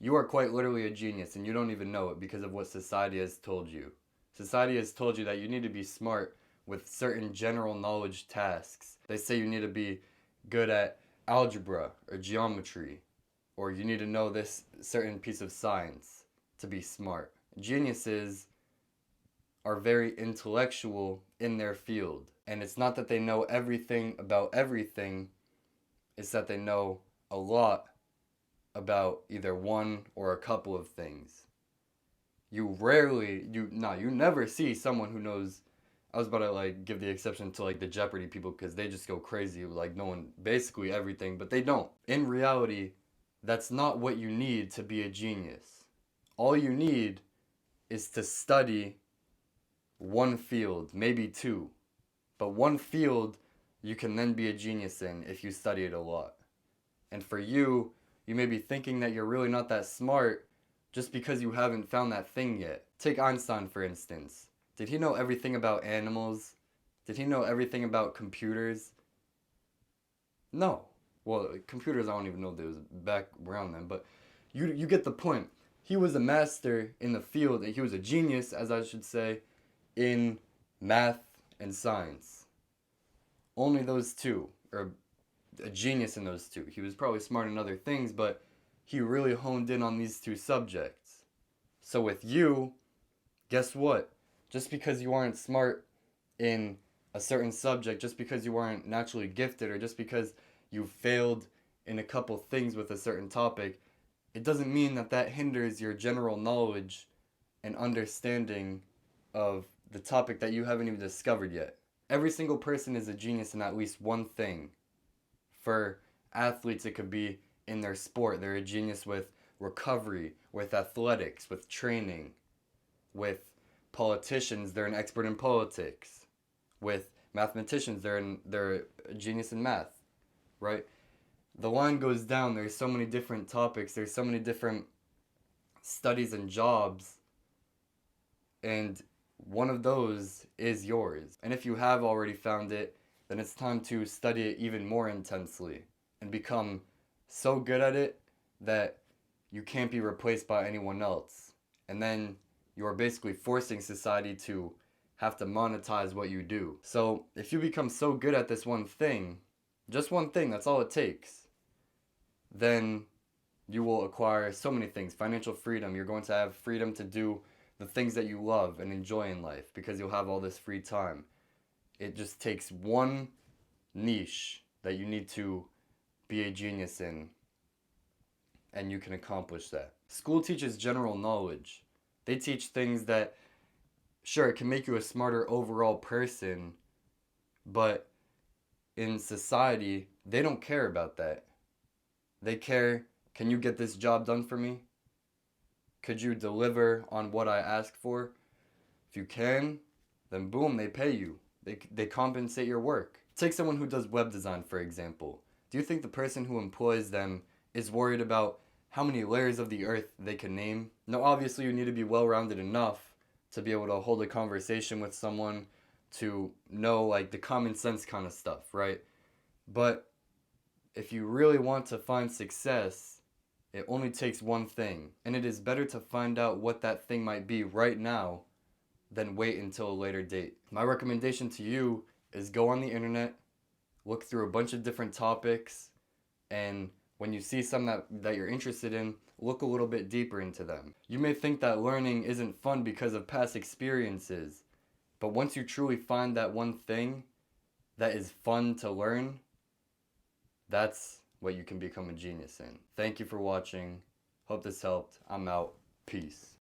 You are quite literally a genius and you don't even know it because of what society has told you. Society has told you that you need to be smart with certain general knowledge tasks. They say you need to be good at algebra or geometry, or you need to know this certain piece of science to be smart. Geniuses are very intellectual in their field. And it's not that they know everything about everything, it's that they know a lot about either one or a couple of things. You never see someone who knows. I was about to like give the exception to like the Jeopardy people because they just go crazy like knowing basically everything, but they don't. In reality, that's not what you need to be a genius. All you need is to study one field, maybe two, but one field you can then be a genius in if you study it a lot. And for you, you may be thinking that you're really not that smart just because you haven't found that thing yet. Take Einstein, for instance. Did he know everything about animals? Did he know everything about computers? No. Well, computers, I don't even know if there was back around then, but you get the point. He was a master in the field, and he was a genius, as I should say, in math and science. Only those two, or a genius in those two. He was probably smart in other things, but he really honed in on these two subjects. So with you, guess what? Just because you aren't smart in a certain subject, just because you aren't naturally gifted, or just because you failed in a couple things with a certain topic, it doesn't mean that that hinders your general knowledge and understanding of the topic that you haven't even discovered yet. Every single person is a genius in at least one thing. For athletes, it could be in their sport. They're a genius with recovery, with athletics, with training. With politicians, they're an expert in politics. With mathematicians, they're a genius in math, right? The line goes down. There's so many different topics. There's so many different studies and jobs, and one of those is yours. And if you have already found it, then it's time to study it even more intensely and become so good at it that you can't be replaced by anyone else. And then you are basically forcing society to have to monetize what you do. So if you become so good at this one thing, just one thing, that's all it takes, then you will acquire so many things. Financial freedom, you're going to have freedom to do the things that you love and enjoy in life because you'll have all this free time. It just takes one niche that you need to be a genius in, and you can accomplish that. School teaches general knowledge. They teach things that, sure, it can make you a smarter overall person, but in society, they don't care about that. They care, can you get this job done for me? Could you deliver on what I ask for? If you can, then boom, they pay you. They compensate your work. Take someone who does web design, for example. Do you think the person who employs them is worried about how many layers of the earth they can name? No, obviously you need to be well-rounded enough to be able to hold a conversation with someone, to know like the common sense kind of stuff, right? But if you really want to find success, it only takes one thing, and it is better to find out what that thing might be right now than wait until a later date. My recommendation to you is go on the internet, look through a bunch of different topics, and when you see some that you're interested in, look a little bit deeper into them. You may think that learning isn't fun because of past experiences, but once you truly find that one thing that is fun to learn, that's what you can become a genius in. Thank you for watching. Hope this helped. I'm out. Peace.